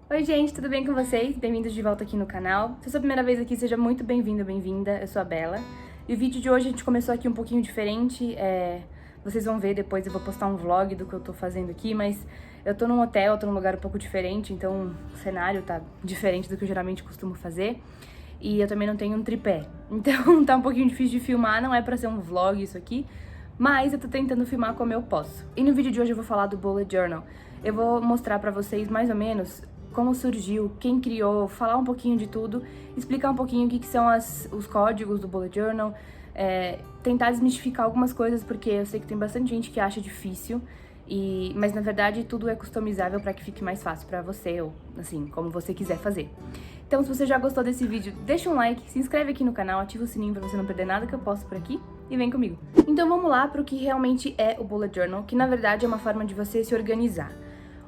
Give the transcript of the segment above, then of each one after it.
Oi gente, tudo bem com vocês? Bem-vindos de volta aqui no canal. Se é a sua primeira vez aqui, seja muito bem-vindo, bem-vinda. Eu sou a Bela. E o vídeo de hoje a gente começou aqui um pouquinho diferente. Vocês vão ver depois, eu vou postar um vlog do que eu tô fazendo aqui, mas eu tô num hotel, eu tô num lugar um pouco diferente, então o cenário tá diferente do que eu geralmente costumo fazer. E eu também não tenho um tripé, então tá um pouquinho difícil de filmar, não é pra ser um vlog isso aqui, mas eu tô tentando filmar como eu posso. E no vídeo de hoje eu vou falar do Bullet Journal. Eu vou mostrar pra vocês mais ou menos como surgiu, quem criou, falar um pouquinho de tudo, explicar um pouquinho o que são os códigos do Bullet Journal, tentar desmistificar algumas coisas, porque eu sei que tem bastante gente que acha difícil, mas na verdade tudo é customizável para que fique mais fácil para você, ou assim, como você quiser fazer. Então, se você já gostou desse vídeo, deixa um like, se inscreve aqui no canal, ativa o sininho para você não perder nada que eu posto por aqui e vem comigo. Então vamos lá para o que realmente é o Bullet Journal, que na verdade é uma forma de você se organizar.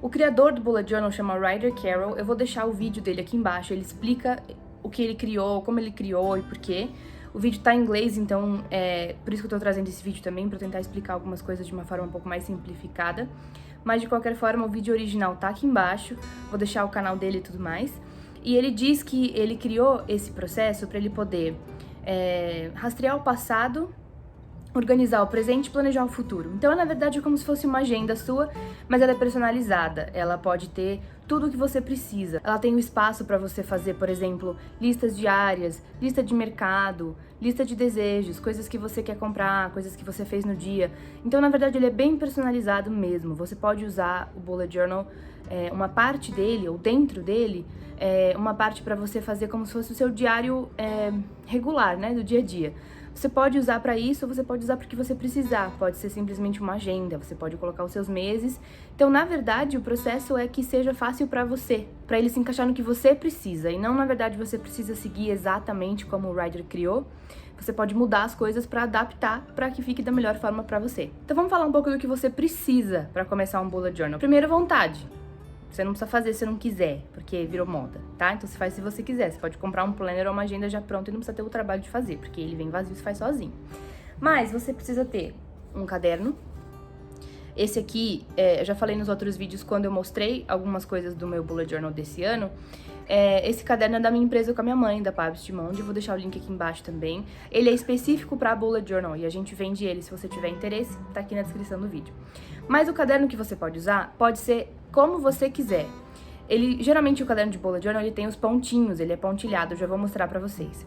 O criador do Bullet Journal chama Ryder Carroll, eu vou deixar o vídeo dele aqui embaixo, ele explica o que ele criou, como ele criou e por quê. O vídeo tá em inglês, então é por isso que eu tô trazendo esse vídeo também, pra tentar explicar algumas coisas de uma forma um pouco mais simplificada. Mas de qualquer forma, o vídeo original tá aqui embaixo, vou deixar o canal dele e tudo mais. E ele diz que ele criou esse processo para ele poder rastrear o passado, organizar o presente e planejar o futuro. Então, na verdade, é como se fosse uma agenda sua, mas ela é personalizada. Ela pode ter tudo o que você precisa. Ela tem um espaço para você fazer, por exemplo, listas diárias, lista de mercado, lista de desejos, coisas que você quer comprar, coisas que você fez no dia. Então, na verdade, ele é bem personalizado mesmo. Você pode usar o Bullet Journal, uma parte dele, ou dentro dele, uma parte para você fazer como se fosse o seu diário regular, né, do dia a dia. Você pode usar para isso ou você pode usar para o que você precisar. Pode ser simplesmente uma agenda, você pode colocar os seus meses. Então, na verdade, o processo é que seja fácil para você, para ele se encaixar no que você precisa. E não, na verdade, você precisa seguir exatamente como o Ryder criou. Você pode mudar as coisas para adaptar para que fique da melhor forma para você. Então, vamos falar um pouco do que você precisa para começar um Bullet Journal. Primeiro, vontade. Você não precisa fazer se não quiser, porque virou moda, tá? Então você faz se você quiser. Você pode comprar um planner ou uma agenda já pronta e não precisa ter o trabalho de fazer, porque ele vem vazio e você faz sozinho. Mas você precisa ter um caderno. Esse aqui, eu já falei nos outros vídeos quando eu mostrei algumas coisas do meu Bullet Journal desse ano. Esse caderno é da minha empresa com a minha mãe, da Pabst de Monde. Eu vou deixar o link aqui embaixo também. Ele é específico para Bullet Journal e a gente vende ele. Se você tiver interesse, tá aqui na descrição do vídeo. Mas o caderno que você pode usar pode ser como você quiser. Geralmente o caderno de Bullet Journal ele tem os pontinhos, ele é pontilhado, eu já vou mostrar pra vocês.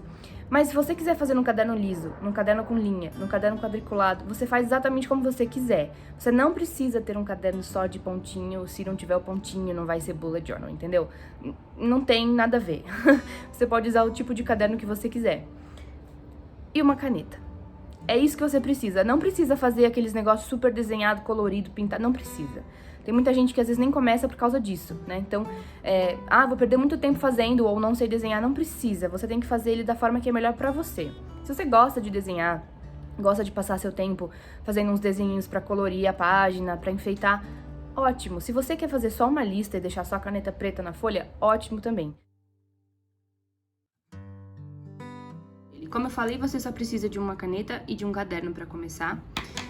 Mas se você quiser fazer num caderno liso, num caderno com linha, num caderno quadriculado, você faz exatamente como você quiser. Você não precisa ter um caderno só de pontinho, se não tiver o pontinho não vai ser Bullet Journal, entendeu? Não tem nada a ver. Você pode usar o tipo de caderno que você quiser. E uma caneta. É isso que você precisa. Não precisa fazer aqueles negócios super desenhado, colorido, pintado. Não precisa. Tem muita gente que às vezes nem começa por causa disso, né? Então, vou perder muito tempo fazendo ou não sei desenhar. Não precisa. Você tem que fazer ele da forma que é melhor pra você. Se você gosta de desenhar, gosta de passar seu tempo fazendo uns desenhinhos pra colorir a página, pra enfeitar, ótimo. Se você quer fazer só uma lista e deixar só a caneta preta na folha, ótimo também. Como eu falei, você só precisa de uma caneta e de um caderno pra começar.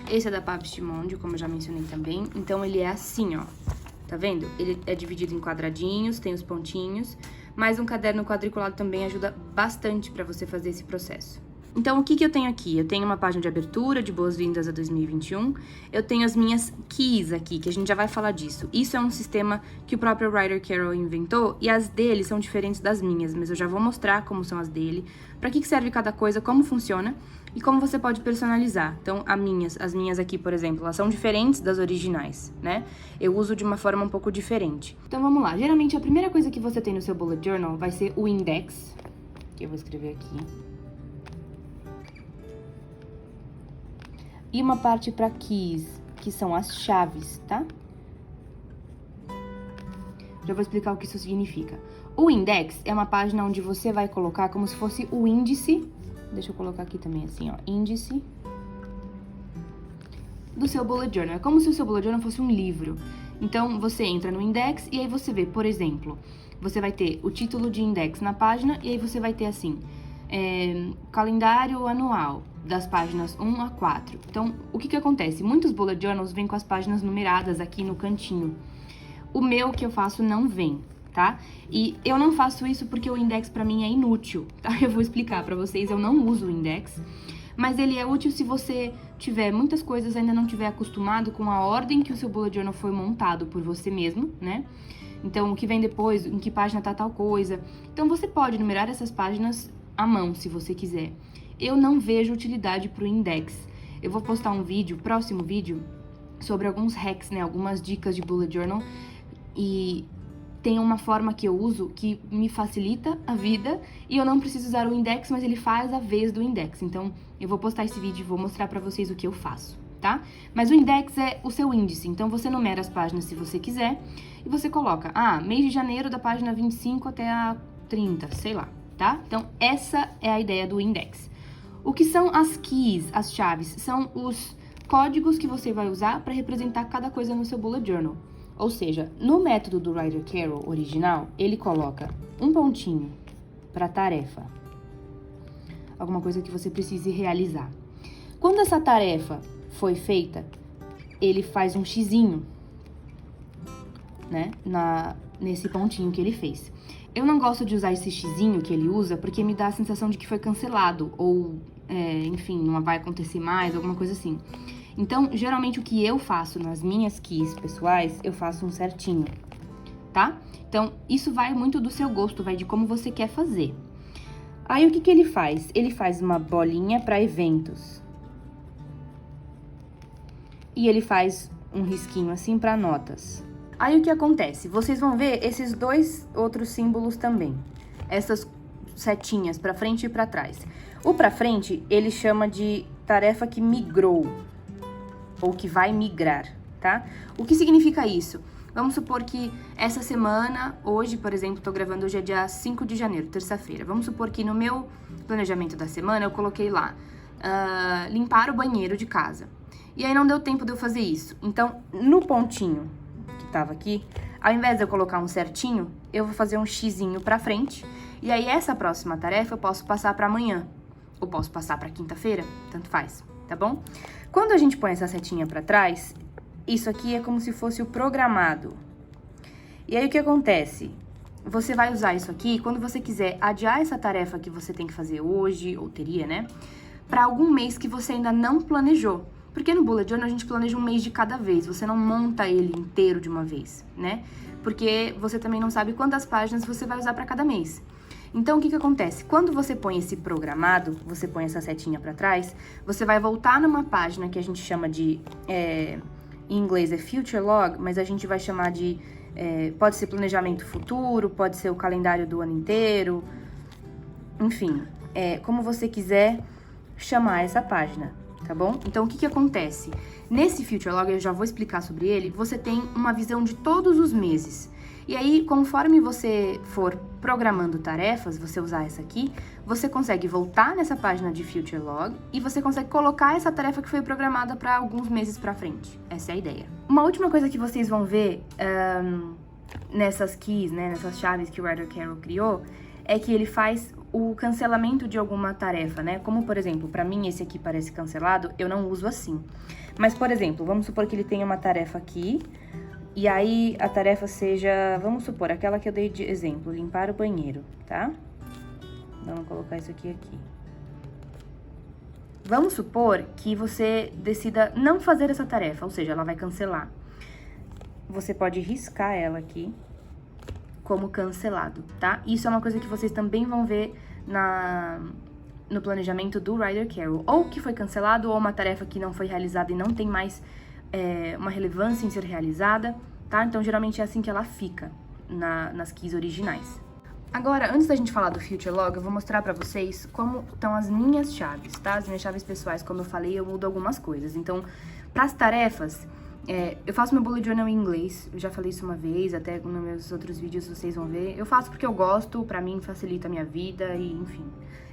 Esse é da Pabst de Monde, como eu já mencionei também. Então, ele é assim, ó. Tá vendo? Ele é dividido em quadradinhos, tem os pontinhos. Mas um caderno quadriculado também ajuda bastante pra você fazer esse processo. Então, o que eu tenho aqui? Eu tenho uma página de abertura, de boas-vindas a 2021. Eu tenho as minhas keys aqui, que a gente já vai falar disso. Isso é um sistema que o próprio Ryder Carroll inventou, e as dele são diferentes das minhas, mas eu já vou mostrar como são as dele, pra que serve cada coisa, como funciona e como você pode personalizar. Então, as minhas aqui, por exemplo, elas são diferentes das originais, né? Eu uso de uma forma um pouco diferente. Então, vamos lá. Geralmente, a primeira coisa que você tem no seu Bullet Journal vai ser o index, que eu vou escrever aqui. E uma parte para keys, que são as chaves, tá? Já vou explicar o que isso significa. O index é uma página onde você vai colocar como se fosse o índice. Deixa eu colocar aqui também assim, ó. Índice do seu Bullet Journal. É como se o seu Bullet Journal fosse um livro. Então, você entra no index e aí você vê, por exemplo, você vai ter o título de index na página e aí você vai ter assim, calendário anual das páginas 1 a 4. Então, o que acontece? Muitos Bullet Journals vêm com as páginas numeradas aqui no cantinho. O meu que eu faço não vem. tá? E eu não faço isso porque o index pra mim é inútil, tá? Eu vou explicar pra vocês, eu não uso o index, mas ele é útil se você tiver muitas coisas, ainda não tiver acostumado com a ordem que o seu bullet journal foi montado por você mesmo, né? Então, o que vem depois, em que página tá tal coisa. Então, você pode numerar essas páginas à mão, se você quiser. Eu não vejo utilidade pro index. Eu vou postar um vídeo, próximo vídeo, sobre alguns hacks, né? Algumas dicas de bullet journal. E tem uma forma que eu uso que me facilita a vida e eu não preciso usar o index, mas ele faz a vez do index. Então, eu vou postar esse vídeo e vou mostrar pra vocês o que eu faço, tá? Mas o index é o seu índice, então você numera as páginas se você quiser e você coloca, mês de janeiro da página 25 até a 30, sei lá, tá? Então, essa é a ideia do index. O que são as keys, as chaves? São os códigos que você vai usar para representar cada coisa no seu bullet journal. Ou seja, no método do Ryder Carroll original, ele coloca um pontinho para tarefa, alguma coisa que você precise realizar. Quando essa tarefa foi feita, ele faz um xizinho, né, nesse pontinho que ele fez. Eu não gosto de usar esse xizinho que ele usa porque me dá a sensação de que foi cancelado ou, enfim, não vai acontecer mais, alguma coisa assim. Então, geralmente, o que eu faço nas minhas keys pessoais, eu faço um certinho, tá? Então, isso vai muito do seu gosto, vai de como você quer fazer. Aí, o que ele faz? Ele faz uma bolinha para eventos. E ele faz um risquinho assim para notas. Aí, o que acontece? Vocês vão ver esses dois outros símbolos também. Essas setinhas para frente e para trás. O para frente, ele chama de tarefa que migrou. Ou que vai migrar, tá? O que significa isso? Vamos supor que essa semana, hoje, por exemplo, tô gravando, hoje é dia 5 de janeiro, terça-feira. Vamos supor que no meu planejamento da semana eu coloquei lá, limpar o banheiro de casa. E aí não deu tempo de eu fazer isso. Então, no pontinho que tava aqui, ao invés de eu colocar um certinho, eu vou fazer um xizinho pra frente. E aí essa próxima tarefa eu posso passar pra amanhã. Ou posso passar pra quinta-feira, tanto faz, tá bom? Quando a gente põe essa setinha pra trás, isso aqui é como se fosse o programado. E aí, o que acontece? Você vai usar isso aqui quando você quiser adiar essa tarefa que você tem que fazer hoje, ou teria, né? Pra algum mês que você ainda não planejou. Porque no Bullet Journal a gente planeja um mês de cada vez, você não monta ele inteiro de uma vez, né? Porque você também não sabe quantas páginas você vai usar pra cada mês. Então, o que acontece? Quando você põe esse programado, você põe essa setinha pra trás, você vai voltar numa página que a gente chama de, em inglês é Future Log, mas a gente vai chamar de, pode ser planejamento futuro, pode ser o calendário do ano inteiro, enfim, como você quiser chamar essa página, tá bom? Então, o que acontece? Nesse Future Log, eu já vou explicar sobre ele, você tem uma visão de todos os meses. E aí, conforme você for programando tarefas, você usar essa aqui, você consegue voltar nessa página de Future Log e você consegue colocar essa tarefa que foi programada para alguns meses para frente. Essa é a ideia. Uma última coisa que vocês vão ver nessas keys, né, nessas chaves que o Ryder Carroll criou, é que ele faz o cancelamento de alguma tarefa, né? Como, por exemplo, para mim esse aqui parece cancelado, eu não uso assim. Mas, por exemplo, vamos supor que ele tenha uma tarefa aqui, e aí a tarefa seja, vamos supor, aquela que eu dei de exemplo, limpar o banheiro, tá? Vamos colocar isso aqui. Vamos supor que você decida não fazer essa tarefa, ou seja, ela vai cancelar. Você pode riscar ela aqui como cancelado, tá? Isso é uma coisa que vocês também vão ver no planejamento do Ryder Carroll. Ou que foi cancelado, ou uma tarefa que não foi realizada e não tem mais uma relevância em ser realizada, tá? Então, geralmente é assim que ela fica nas keys originais. Agora, antes da gente falar do Future Log, eu vou mostrar pra vocês como estão as minhas chaves, tá? As minhas chaves pessoais, como eu falei, eu mudo algumas coisas. Então, pras tarefas, eu faço meu bullet journal em inglês, eu já falei isso uma vez, até nos meus outros vídeos vocês vão ver. Eu faço porque eu gosto, pra mim facilita a minha vida e, enfim,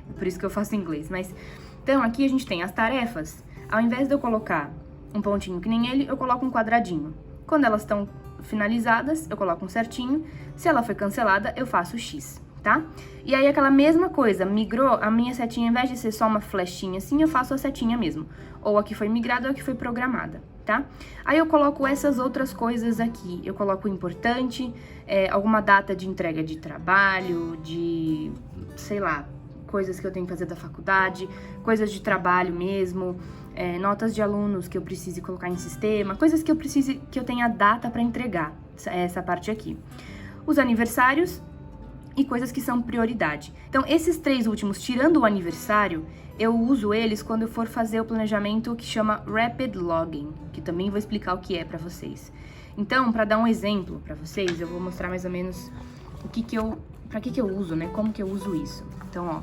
é por isso que eu faço em inglês. Mas, então, aqui a gente tem as tarefas, ao invés de eu colocar um pontinho que nem ele, eu coloco um quadradinho. Quando elas estão finalizadas, eu coloco um certinho. Se ela foi cancelada, eu faço X, tá? E aí aquela mesma coisa, migrou, a minha setinha, ao invés de ser só uma flechinha assim, eu faço a setinha mesmo. Ou a que foi migrada ou a que foi programada, tá? Aí eu coloco essas outras coisas aqui. Eu coloco o importante, alguma data de entrega de trabalho, de, sei lá, coisas que eu tenho que fazer da faculdade, coisas de trabalho mesmo, notas de alunos que eu precise colocar em sistema, coisas que eu tenha data para entregar, essa parte aqui. Os aniversários e coisas que são prioridade. Então, esses 3 últimos, tirando o aniversário, eu uso eles quando eu for fazer o planejamento que chama Rapid Logging, que também vou explicar o que é para vocês. Então, para dar um exemplo para vocês, eu vou mostrar mais ou menos para que eu uso, né? Como que eu uso isso. Então, ó,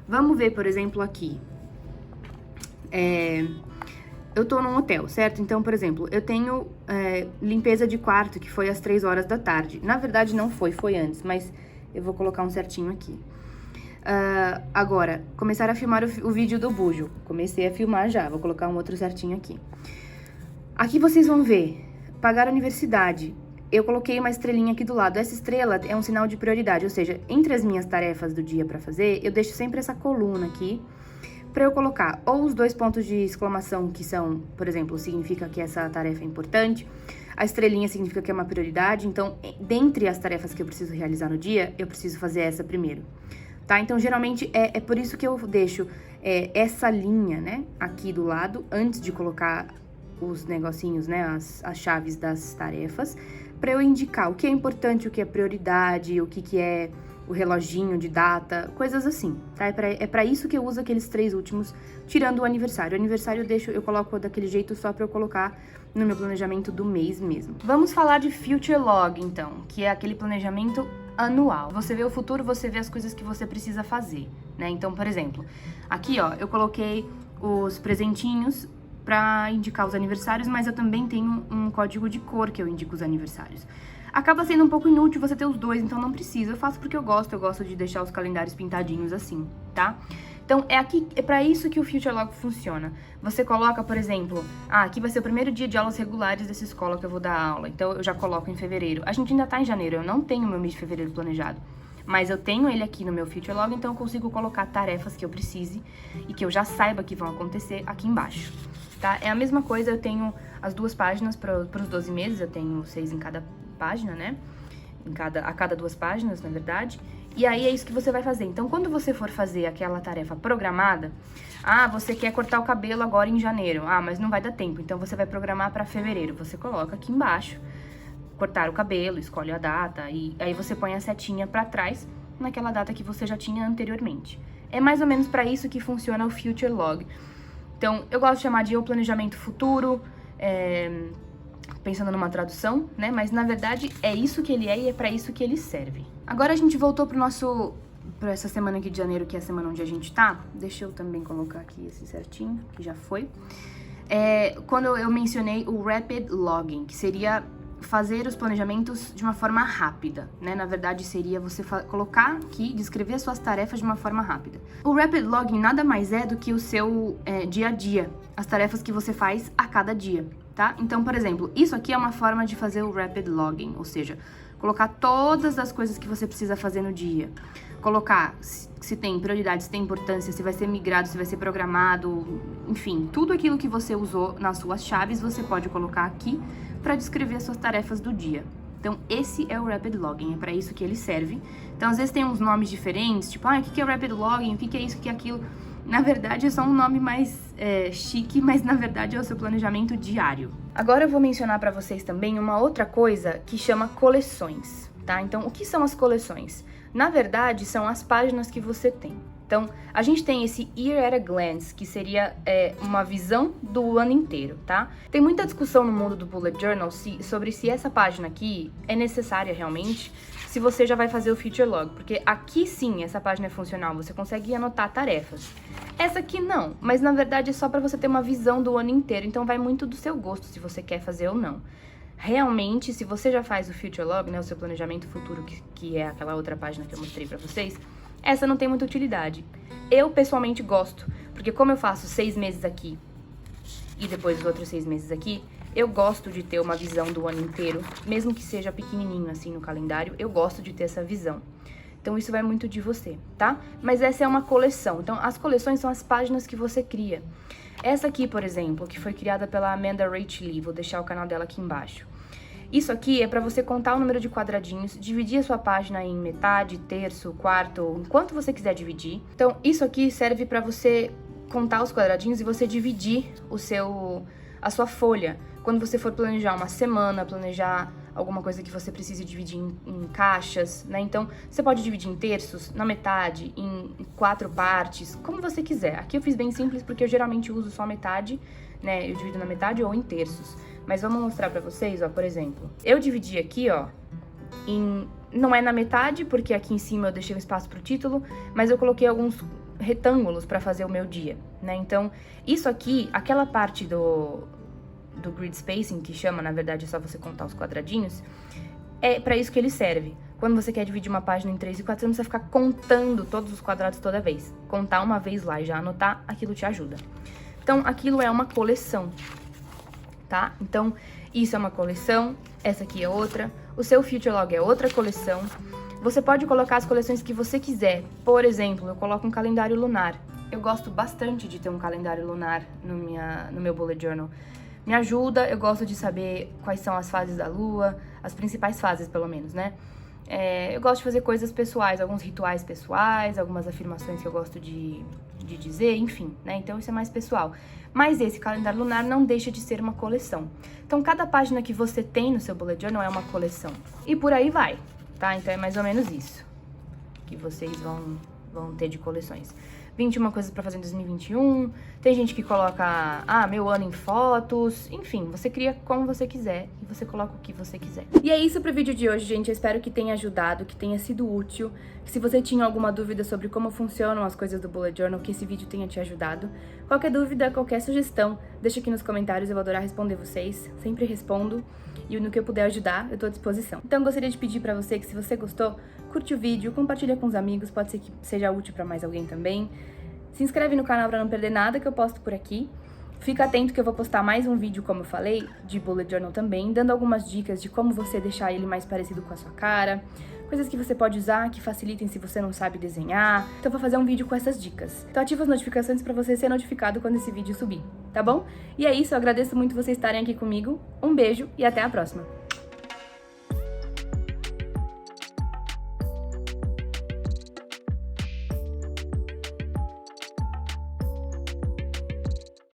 vamos ver, por exemplo, aqui. Eu tô num hotel, certo? Então, por exemplo, eu tenho limpeza de quarto, que foi às 3 horas da tarde. Na verdade, não foi antes, mas eu vou colocar um certinho aqui. Agora, começar a filmar o vídeo do bujo. Comecei a filmar já, vou colocar um outro certinho aqui. Aqui vocês vão ver, pagar a universidade. Eu coloquei uma estrelinha aqui do lado. Essa estrela é um sinal de prioridade, ou seja, entre as minhas tarefas do dia pra fazer, eu deixo sempre essa coluna aqui pra eu colocar ou os 2 pontos de exclamação, que são, por exemplo, significa que essa tarefa é importante, a estrelinha significa que é uma prioridade, então, dentre as tarefas que eu preciso realizar no dia, eu preciso fazer essa primeiro, tá? Então, geralmente, é por isso que eu deixo essa linha, né, aqui do lado, antes de colocar os negocinhos, né, as chaves das tarefas, pra eu indicar o que é importante, o que é prioridade, o que é o reloginho de data, coisas assim, tá? É pra isso que eu uso aqueles 3 últimos, tirando o aniversário. O aniversário eu coloco daquele jeito só pra eu colocar no meu planejamento do mês mesmo. Vamos falar de Future Log, então, que é aquele planejamento anual. Você vê o futuro, você vê as coisas que você precisa fazer, né? Então, por exemplo, aqui, ó, eu coloquei os presentinhos pra indicar os aniversários, mas eu também tenho um código de cor que eu indico os aniversários. Acaba sendo um pouco inútil você ter os 2, então não precisa. Eu faço porque eu gosto de deixar os calendários pintadinhos assim, tá? Então, é pra isso que o Future Log funciona. Você coloca, por exemplo, aqui vai ser o primeiro dia de aulas regulares dessa escola que eu vou dar aula, então eu já coloco em fevereiro. A gente ainda tá em janeiro, eu não tenho meu mês de fevereiro planejado, mas eu tenho ele aqui no meu Future Log, então eu consigo colocar tarefas que eu precise e que eu já saiba que vão acontecer aqui embaixo, tá? É a mesma coisa, eu tenho as 2 páginas para os 12 meses, eu tenho 6 em cada página, né? A cada 2 páginas, na verdade. E aí é isso que você vai fazer. Então, quando você for fazer aquela tarefa programada, você quer cortar o cabelo agora em janeiro. Mas não vai dar tempo. Então, você vai programar para fevereiro. Você coloca aqui embaixo, cortar o cabelo, escolhe a data e aí você põe a setinha para trás naquela data que você já tinha anteriormente. É mais ou menos para isso que funciona o Future Log. Então, eu gosto de chamar de planejamento futuro, pensando numa tradução, né? Mas, na verdade, é isso que ele é e é pra isso que ele serve. Agora a gente voltou pra essa semana aqui de janeiro, que é a semana onde a gente tá. Deixa eu também colocar aqui esse certinho, que já foi. Quando eu mencionei o Rapid Logging, que seria fazer os planejamentos de uma forma rápida, né? Na verdade, seria você colocar aqui, descrever as suas tarefas de uma forma rápida. O Rapid Logging nada mais é do que o seu dia a dia, as tarefas que você faz a cada dia, tá? Então, por exemplo, isso aqui é uma forma de fazer o Rapid Logging, ou seja, colocar todas as coisas que você precisa fazer no dia. Colocar se tem prioridade, se tem importância, se vai ser migrado, se vai ser programado, enfim, tudo aquilo que você usou nas suas chaves, você pode colocar aqui para descrever as suas tarefas do dia. Então, esse é o Rapid Logging, é para isso que ele serve. Então, às vezes tem uns nomes diferentes, tipo, o que é o Rapid Logging, o que é isso, o que é aquilo. Na verdade, é só um nome mais chique, mas na verdade é o seu planejamento diário. Agora eu vou mencionar para vocês também uma outra coisa que chama coleções, tá? Então, o que são as coleções? Na verdade, são as páginas que você tem. Então, a gente tem esse Year at a Glance, que seria uma visão do ano inteiro, tá? Tem muita discussão no mundo do Bullet Journal sobre se essa página aqui é necessária realmente, se você já vai fazer o Future Log, porque aqui sim, essa página é funcional, você consegue anotar tarefas. Essa aqui não, mas na verdade é só para você ter uma visão do ano inteiro, então vai muito do seu gosto se você quer fazer ou não. Realmente, se você já faz o Future Log, né, o seu planejamento futuro, que é aquela outra página que eu mostrei pra vocês, essa não tem muita utilidade. Eu, pessoalmente, gosto, porque como eu faço 6 meses aqui e depois os outros 6 meses aqui, eu gosto de ter uma visão do ano inteiro, mesmo que seja pequenininho assim no calendário, eu gosto de ter essa visão. Então isso vai muito de você, tá? Mas essa é uma coleção. Então as coleções são as páginas que você cria. Essa aqui, por exemplo, que foi criada pela Amanda Rach Lee, vou deixar o canal dela aqui embaixo. Isso aqui é para você contar o número de quadradinhos, dividir a sua página em metade, terço, quarto, enquanto você quiser dividir. Então isso aqui serve para você contar os quadradinhos e você dividir a sua folha. Quando você for planejar uma semana, planejar alguma coisa que você precise dividir em caixas, né? Então, você pode dividir em terços, na metade, em 4 partes, como você quiser. Aqui eu fiz bem simples porque eu geralmente uso só metade, né? Eu divido na metade ou em terços. Mas vamos mostrar pra vocês, ó, por exemplo. Eu dividi aqui, ó, não é na metade, porque aqui em cima eu deixei um espaço pro título, mas eu coloquei alguns retângulos pra fazer o meu dia, né? Então, isso aqui, aquela parte do grid spacing, que chama, na verdade, é só você contar os quadradinhos, é pra isso que ele serve. Quando você quer dividir uma página em 3 e 4, você não precisa ficar contando todos os quadrados toda vez. Contar uma vez lá e já anotar, aquilo te ajuda. Então, aquilo é uma coleção, tá? Então, isso é uma coleção, essa aqui é outra, o seu Future Log é outra coleção. Você pode colocar as coleções que você quiser. Por exemplo, eu coloco um calendário lunar. Eu gosto bastante de ter um calendário lunar no meu bullet journal. Me ajuda, eu gosto de saber quais são as fases da lua, as principais fases, pelo menos, né? Eu gosto de fazer coisas pessoais, alguns rituais pessoais, algumas afirmações que eu gosto de dizer, enfim, né? Então isso é mais pessoal. Mas esse calendário lunar não deixa de ser uma coleção. Então cada página que você tem no seu bullet journal é uma coleção. E por aí vai, tá? Então é mais ou menos isso que vocês vão ter de coleções. 21 coisas pra fazer em 2021, tem gente que coloca, meu ano em fotos, enfim, você cria como você quiser e você coloca o que você quiser. E é isso pro vídeo de hoje, gente, eu espero que tenha ajudado, que tenha sido útil, que se você tinha alguma dúvida sobre como funcionam as coisas do bullet journal, que esse vídeo tenha te ajudado. Qualquer dúvida, qualquer sugestão, deixa aqui nos comentários, eu vou adorar responder vocês, sempre respondo. E no que eu puder ajudar, eu tô à disposição. Então, eu gostaria de pedir pra você que, se você gostou, curte o vídeo, compartilha com os amigos, pode ser que seja útil pra mais alguém também. Se inscreve no canal pra não perder nada que eu posto por aqui. Fica atento que eu vou postar mais um vídeo, como eu falei, de bullet journal também, dando algumas dicas de como você deixar ele mais parecido com a sua cara, coisas que você pode usar que facilitem se você não sabe desenhar. Então eu vou fazer um vídeo com essas dicas. Então ativa as notificações pra você ser notificado quando esse vídeo subir, tá bom? E é isso, eu agradeço muito vocês estarem aqui comigo. Um beijo e até a próxima!